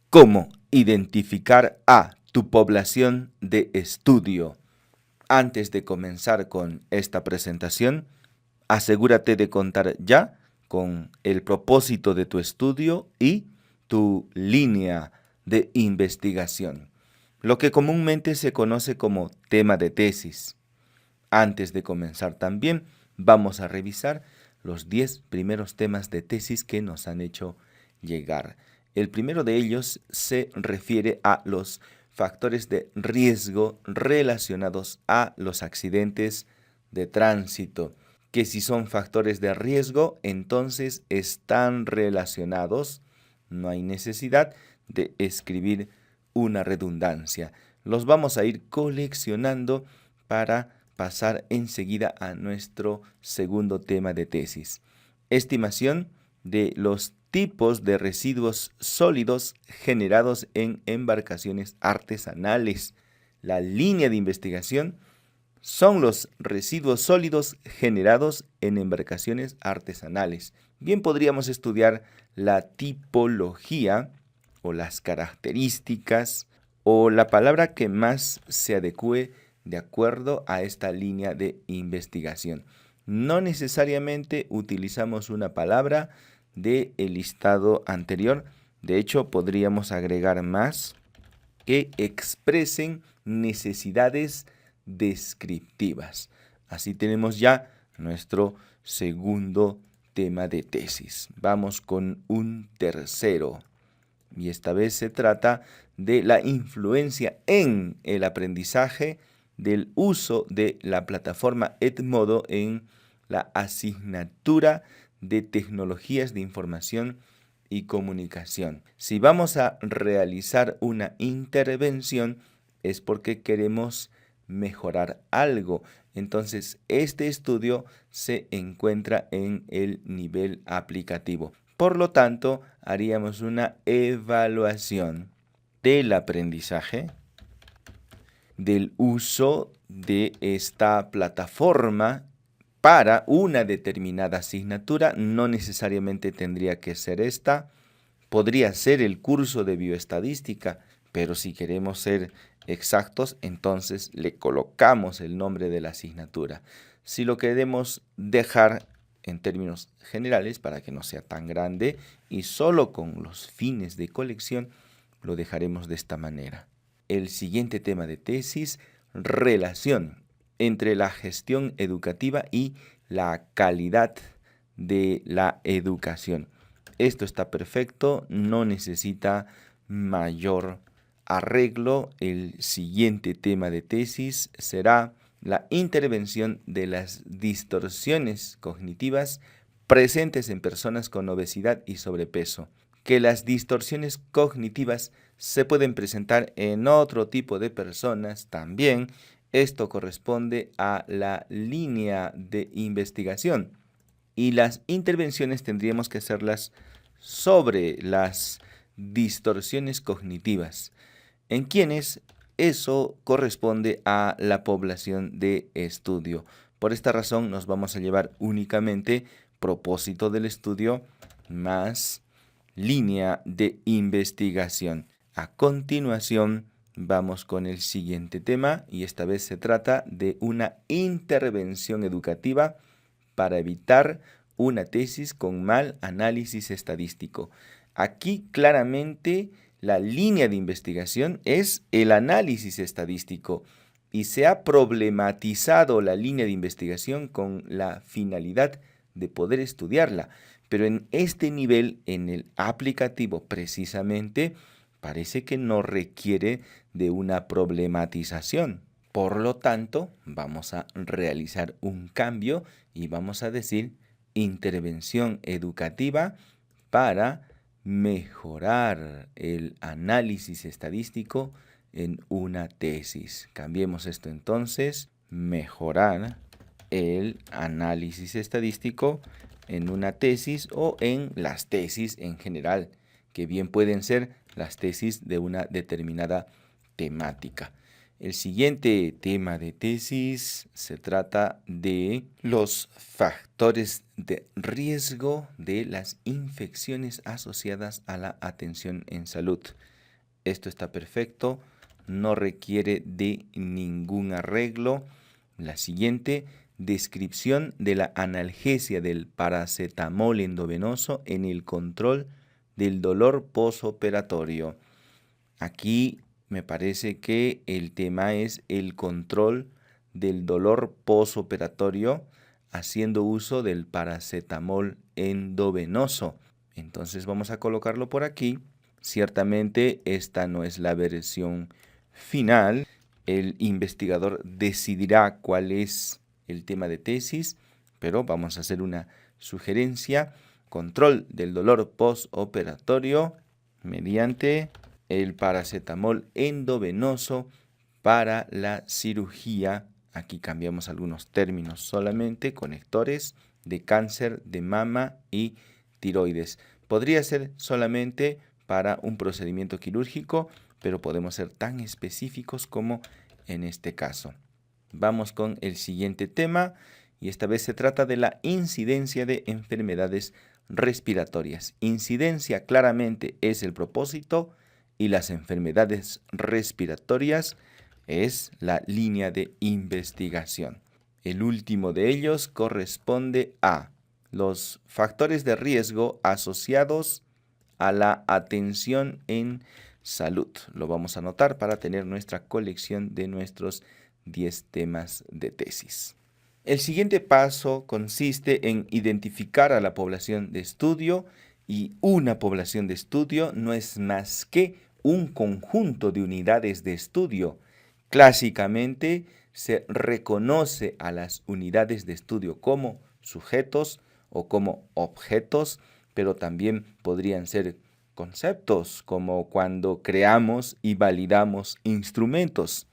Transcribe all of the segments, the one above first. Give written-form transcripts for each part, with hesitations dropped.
¿Cómo identificar a tu población de estudio? Antes de comenzar con esta presentación, asegúrate de contar ya con el propósito de tu estudio y tu línea de investigación, lo que comúnmente se conoce como tema de tesis. Antes de comenzar también, vamos a revisar los 10 primeros temas de tesis que nos han hecho llegar. El primero de ellos se refiere a los factores de riesgo relacionados a los accidentes de tránsito, que si son factores de riesgo, entonces están relacionados. No hay necesidad de escribir una redundancia. Los vamos a ir coleccionando para pasar enseguida a nuestro segundo tema de tesis. Estimación de los tipos de residuos sólidos generados en embarcaciones artesanales. La línea de investigación son los residuos sólidos generados en embarcaciones artesanales. Bien podríamos estudiar la tipología o las características o la palabra que más se adecue de acuerdo a esta línea de investigación. No necesariamente utilizamos una palabra del listado anterior. De hecho, podríamos agregar más que expresen necesidades descriptivas. Así tenemos ya nuestro segundo tema de tesis. Vamos con un tercero. Y esta vez se trata de la influencia en el aprendizaje del uso de la plataforma Edmodo en la asignatura de tecnologías de información y comunicación. Si vamos a realizar una intervención es porque queremos mejorar algo. Entonces, este estudio se encuentra en el nivel aplicativo. Por lo tanto, haríamos una evaluación del aprendizaje, del uso de esta plataforma para una determinada asignatura. No necesariamente tendría que ser esta. Podría ser el curso de bioestadística, pero si queremos ser exactos, entonces le colocamos el nombre de la asignatura. Si lo queremos dejar en términos generales para que no sea tan grande y solo con los fines de colección, lo dejaremos de esta manera. El siguiente tema de tesis, relación entre la gestión educativa y la calidad de la educación. Esto está perfecto, no necesita mayor arreglo. El siguiente tema de tesis será la intervención de las distorsiones cognitivas presentes en personas con obesidad y sobrepeso. Que las distorsiones cognitivas se pueden presentar en otro tipo de personas también. Esto corresponde a la línea de investigación y las intervenciones tendríamos que hacerlas sobre las distorsiones cognitivas, en quienes eso corresponde a la población de estudio. Por esta razón nos vamos a llevar únicamente propósito del estudio más línea de investigación. A continuación vamos con el siguiente tema y esta vez se trata de una intervención educativa para evitar una tesis con mal análisis estadístico. Aquí claramente la línea de investigación es el análisis estadístico y se ha problematizado la línea de investigación con la finalidad de poder estudiarla. Pero en este nivel, en el aplicativo precisamente, parece que no requiere de una problematización. Por lo tanto, vamos a realizar un cambio y vamos a decir intervención educativa para mejorar el análisis estadístico en una tesis. Cambiemos esto entonces, mejorar el análisis estadístico en una tesis o en las tesis en general, que bien pueden ser las tesis de una determinada temática. El siguiente tema de tesis se trata de los factores de riesgo de las infecciones asociadas a la atención en salud. Esto está perfecto, no requiere de ningún arreglo. La siguiente, descripción de la analgesia del paracetamol endovenoso en el control del dolor posoperatorio. Aquí me parece que el tema es el control del dolor posoperatorio haciendo uso del paracetamol endovenoso. Entonces vamos a colocarlo por aquí. Ciertamente esta no es la versión final. El investigador decidirá cuál es el tema de tesis, pero vamos a hacer una sugerencia. Control del dolor postoperatorio mediante el paracetamol endovenoso para la cirugía. Aquí cambiamos algunos términos solamente, conectores de cáncer de mama y tiroides. Podría ser solamente para un procedimiento quirúrgico, pero podemos ser tan específicos como en este caso. Vamos con el siguiente tema y esta vez se trata de la incidencia de enfermedades respiratorias. Incidencia claramente es el propósito y las enfermedades respiratorias es la línea de investigación. El último de ellos corresponde a los factores de riesgo asociados a la atención en salud. Lo vamos a anotar para tener nuestra colección de nuestros 10 temas de tesis. El siguiente paso consiste en identificar a la población de estudio, y una población de estudio no es más que un conjunto de unidades de estudio. Clásicamente se reconoce a las unidades de estudio como sujetos o como objetos, pero también podrían ser conceptos, como cuando creamos y validamos instrumentos.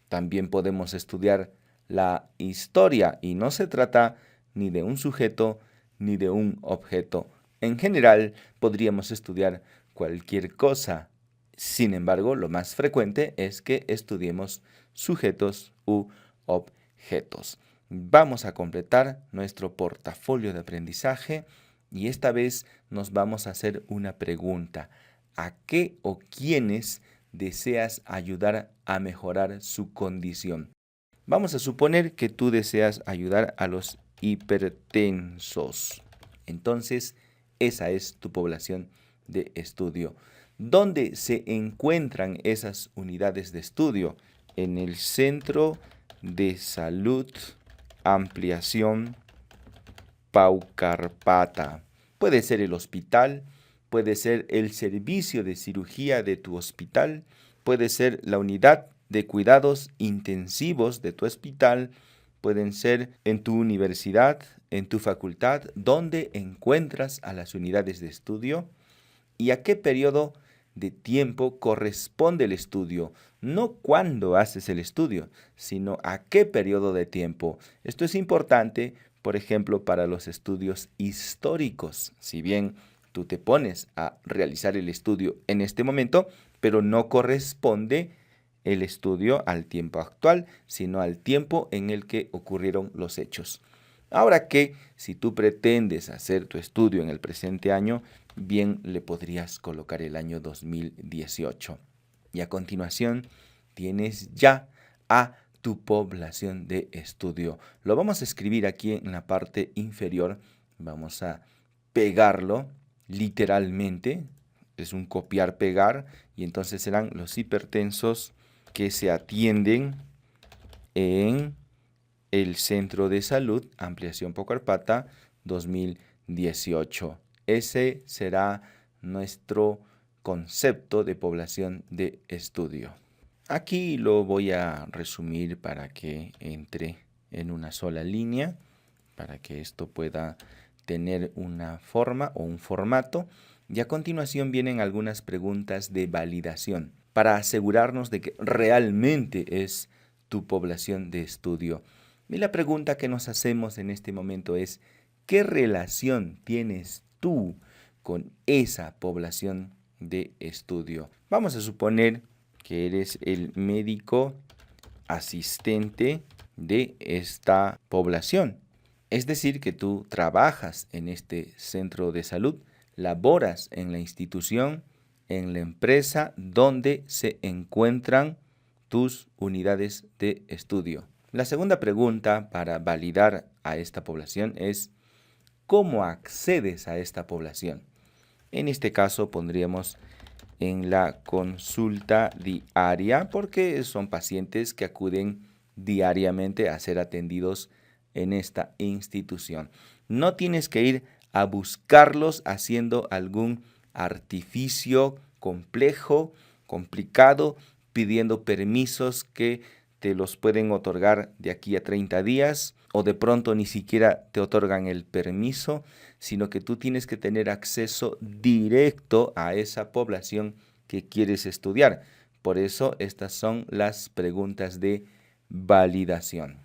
También podemos estudiar la historia y no se trata ni de un sujeto ni de un objeto. En general, podríamos estudiar cualquier cosa. Sin embargo, lo más frecuente es que estudiemos sujetos u objetos. Vamos a completar nuestro portafolio de aprendizaje y esta vez nos vamos a hacer una pregunta. ¿A qué o quiénes deseas ayudar a mejorar su condición? Vamos a suponer que tú deseas ayudar a los hipertensos. Entonces, esa es tu población de estudio. ¿Dónde se encuentran esas unidades de estudio? En el Centro de Salud Ampliación Paucarpata. Puede ser el hospital, puede ser el servicio de cirugía de tu hospital, puede ser la unidad de cuidados intensivos de tu hospital, pueden ser en tu universidad, en tu facultad, donde encuentras a las unidades de estudio y a qué periodo de tiempo corresponde el estudio. No cuándo haces el estudio, sino a qué periodo de tiempo. Esto es importante, por ejemplo, para los estudios históricos. Si bien tú te pones a realizar el estudio en este momento, pero no corresponde el estudio al tiempo actual, sino al tiempo en el que ocurrieron los hechos. Ahora que si tú pretendes hacer tu estudio en el presente año, bien le podrías colocar el año 2018. Y a continuación tienes ya a tu población de estudio. Lo vamos a escribir aquí en la parte inferior. Vamos a pegarlo literalmente. Es un copiar-pegar y entonces serán los hipertensos que se atienden en el Centro de Salud Ampliación Paucarpata 2018. Ese será nuestro concepto de población de estudio. Aquí lo voy a resumir para que entre en una sola línea, para que esto pueda tener una forma o un formato. Y a continuación vienen algunas preguntas de validación para asegurarnos de que realmente es tu población de estudio. Y la pregunta que nos hacemos en este momento es, ¿qué relación tienes tú con esa población de estudio? Vamos a suponer que eres el médico asistente de esta población. Es decir, que tú trabajas en este centro de salud, laboras en la institución en la empresa donde se encuentran tus unidades de estudio. La segunda pregunta para validar a esta población es ¿cómo accedes a esta población? En este caso pondríamos en la consulta diaria porque son pacientes que acuden diariamente a ser atendidos en esta institución. No tienes que ir a buscarlos haciendo algún artificio complejo, complicado, pidiendo permisos que te los pueden otorgar de aquí a 30 días o de pronto ni siquiera te otorgan el permiso, sino que tú tienes que tener acceso directo a esa población que quieres estudiar. Por eso estas son las preguntas de validación.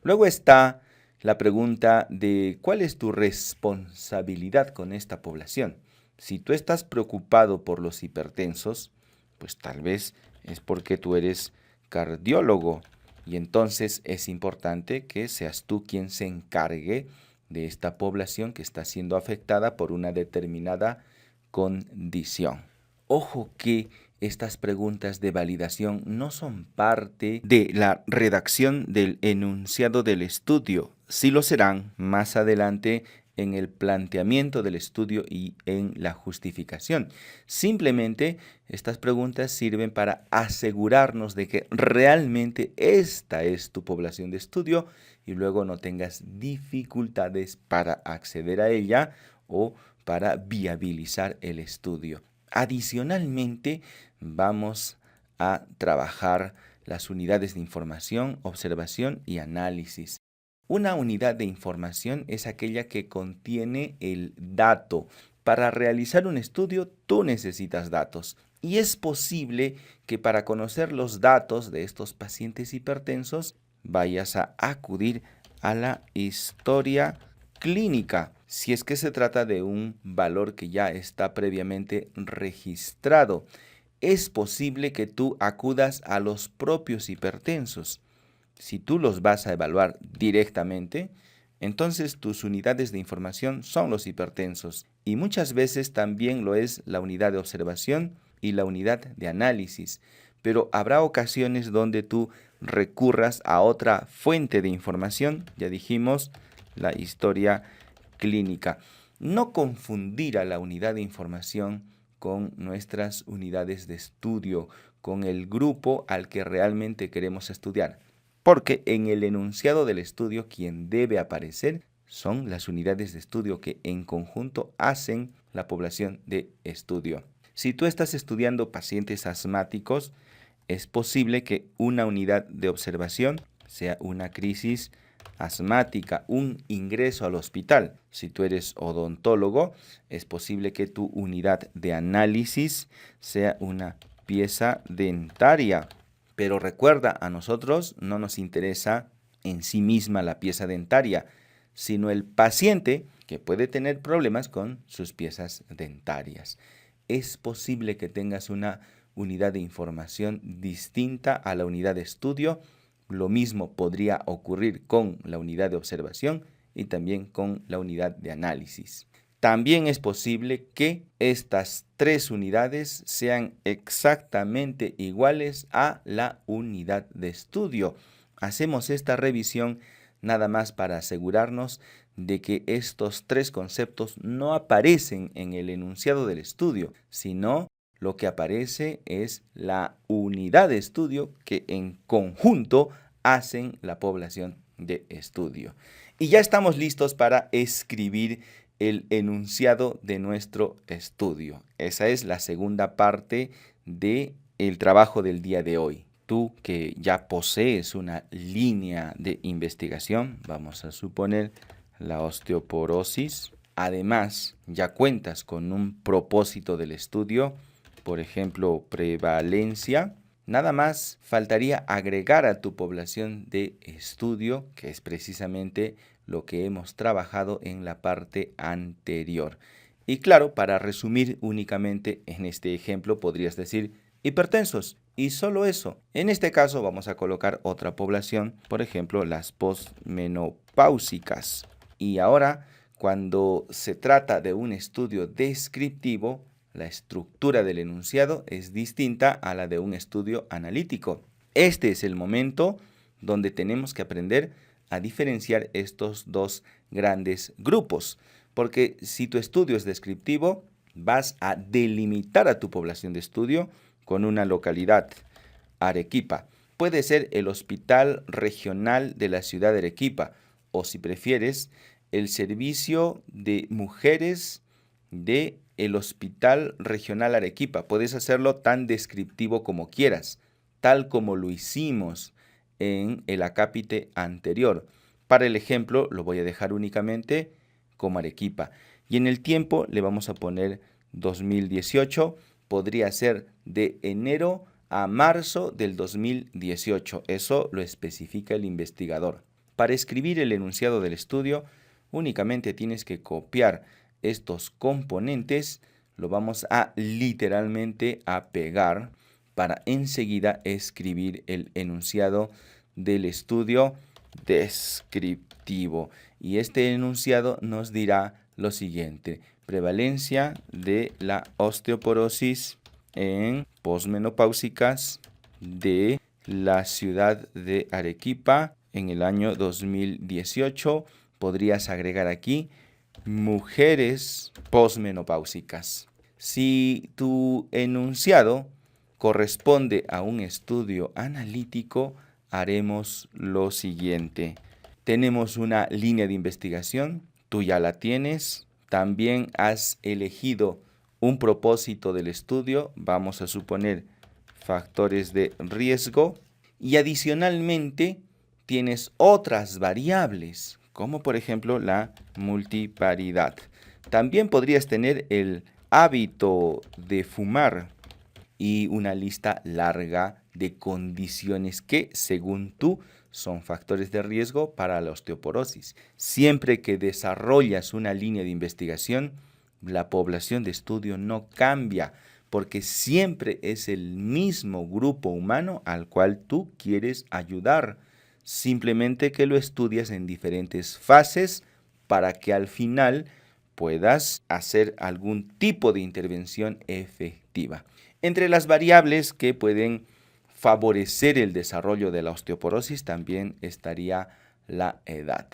Luego está la pregunta de ¿cuál es tu responsabilidad con esta población? Si tú estás preocupado por los hipertensos, pues tal vez es porque tú eres cardiólogo y entonces es importante que seas tú quien se encargue de esta población que está siendo afectada por una determinada condición. Ojo que estas preguntas de validación no son parte de la redacción del enunciado del estudio. Sí lo serán más adelante en el planteamiento del estudio y en la justificación. Simplemente estas preguntas sirven para asegurarnos de que realmente esta es tu población de estudio y luego no tengas dificultades para acceder a ella o para viabilizar el estudio. Adicionalmente, vamos a trabajar las unidades de información, observación y análisis. Una unidad de información es aquella que contiene el dato. Para realizar un estudio, tú necesitas datos. Y es posible que para conocer los datos de estos pacientes hipertensos, vayas a acudir a la historia clínica, si es que se trata de un valor que ya está previamente registrado. Es posible que tú acudas a los propios hipertensos. Si tú los vas a evaluar directamente, entonces tus unidades de información son los hipertensos y muchas veces también lo es la unidad de observación y la unidad de análisis. Pero habrá ocasiones donde tú recurras a otra fuente de información, ya dijimos, la historia clínica. No confundir a la unidad de información con nuestras unidades de estudio, con el grupo al que realmente queremos estudiar, porque en el enunciado del estudio quien debe aparecer son las unidades de estudio que en conjunto hacen la población de estudio. Si tú estás estudiando pacientes asmáticos, es posible que una unidad de observación sea una crisis asmática, un ingreso al hospital. Si tú eres odontólogo, es posible que tu unidad de análisis sea una pieza dentaria. Pero recuerda, a nosotros no nos interesa en sí misma la pieza dentaria, sino el paciente que puede tener problemas con sus piezas dentarias. Es posible que tengas una unidad de información distinta a la unidad de estudio. Lo mismo podría ocurrir con la unidad de observación y también con la unidad de análisis. También es posible que estas tres unidades sean exactamente iguales a la unidad de estudio. Hacemos esta revisión nada más para asegurarnos de que estos tres conceptos no aparecen en el enunciado del estudio, sino lo que aparece es la unidad de estudio que en conjunto hacen la población de estudio. Y ya estamos listos para escribir el enunciado de nuestro estudio. Esa es la segunda parte del trabajo del día de hoy. Tú que ya posees una línea de investigación, vamos a suponer la osteoporosis, además ya cuentas con un propósito del estudio, por ejemplo, prevalencia. Nada más faltaría agregar a tu población de estudio, que es precisamente lo que hemos trabajado en la parte anterior. Y claro, para resumir únicamente en este ejemplo, podrías decir hipertensos y solo eso. En este caso vamos a colocar otra población, por ejemplo, las posmenopáusicas. Y ahora, cuando se trata de un estudio descriptivo, la estructura del enunciado es distinta a la de un estudio analítico. Este es el momento donde tenemos que aprender a diferenciar estos dos grandes grupos, porque si tu estudio es descriptivo, vas a delimitar a tu población de estudio con una localidad. Arequipa. Puede ser el Hospital Regional de la ciudad de Arequipa o, si prefieres, el Servicio de Mujeres del Hospital Regional Arequipa. Puedes hacerlo tan descriptivo como quieras, tal como lo hicimos en el acápite anterior. Para el ejemplo, lo voy a dejar únicamente como Arequipa. Y en el tiempo le vamos a poner 2018. Podría ser de enero a marzo del 2018. Eso lo especifica el investigador. Para escribir el enunciado del estudio, únicamente tienes que copiar estos componentes. Lo vamos a literalmente a pegar para enseguida escribir el enunciado del estudio descriptivo. Y este enunciado nos dirá lo siguiente: prevalencia de la osteoporosis en posmenopáusicas de la ciudad de Arequipa en el año 2018. Podrías agregar aquí mujeres posmenopáusicas. Si tu enunciado corresponde a un estudio analítico, haremos lo siguiente. Tenemos una línea de investigación, tú ya la tienes. También has elegido un propósito del estudio, vamos a suponer factores de riesgo, y adicionalmente tienes otras variables, como por ejemplo la multiparidad. También podrías tener el hábito de fumar y una lista larga de condiciones que, según tú, son factores de riesgo para la osteoporosis. Siempre que desarrollas una línea de investigación, la población de estudio no cambia, porque siempre es el mismo grupo humano al cual tú quieres ayudar. Simplemente que lo estudias en diferentes fases para que al final puedas hacer algún tipo de intervención efectiva. Entre las variables que pueden favorecer el desarrollo de la osteoporosis también estaría la edad.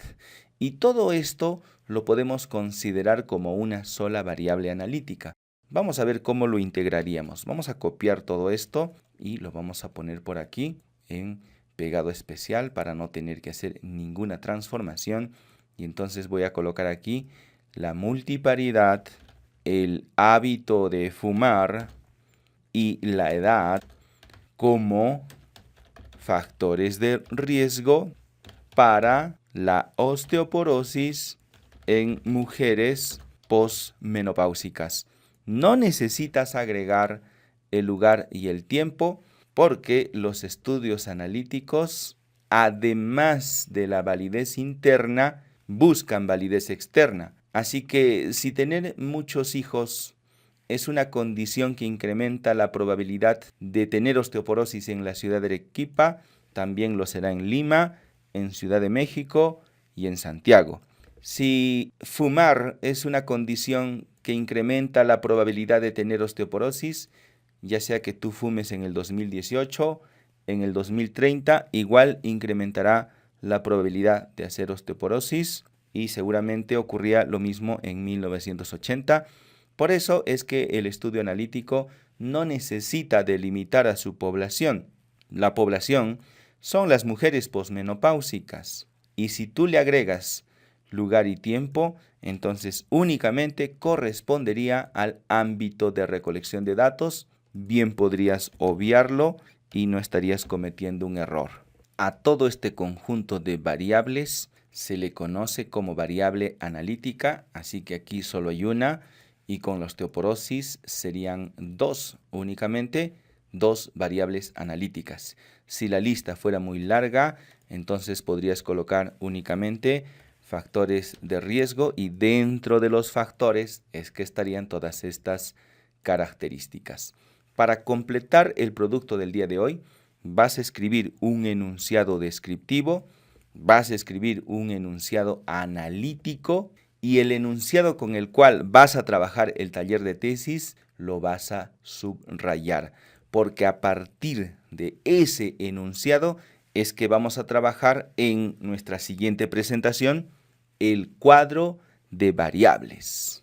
Y todo esto lo podemos considerar como una sola variable analítica. Vamos a ver cómo lo integraríamos. Vamos a copiar todo esto y lo vamos a poner por aquí en pegado especial para no tener que hacer ninguna transformación. Y entonces voy a colocar aquí la multiparidad, el hábito de fumar y la edad como factores de riesgo para la osteoporosis en mujeres posmenopáusicas. No necesitas agregar el lugar y el tiempo porque los estudios analíticos, además de la validez interna, buscan validez externa. Así que si tener muchos hijos es una condición que incrementa la probabilidad de tener osteoporosis en la ciudad de Arequipa, también lo será en Lima, en Ciudad de México y en Santiago. Si fumar es una condición que incrementa la probabilidad de tener osteoporosis, ya sea que tú fumes en el 2018, en el 2030, igual incrementará la probabilidad de hacer osteoporosis y seguramente ocurría lo mismo en 1980. Por eso es que el estudio analítico no necesita delimitar a su población. La población son las mujeres posmenopáusicas. Y si tú le agregas lugar y tiempo, entonces únicamente correspondería al ámbito de recolección de datos. Bien podrías obviarlo y no estarías cometiendo un error. A todo este conjunto de variables se le conoce como variable analítica, así que aquí solo hay una. Y con la osteoporosis serían únicamente dos variables analíticas. Si la lista fuera muy larga, entonces podrías colocar únicamente factores de riesgo y dentro de los factores es que estarían todas estas características. Para completar el producto del día de hoy, vas a escribir un enunciado descriptivo, vas a escribir un enunciado analítico y el enunciado con el cual vas a trabajar el taller de tesis lo vas a subrayar, porque a partir de ese enunciado es que vamos a trabajar en nuestra siguiente presentación el cuadro de variables.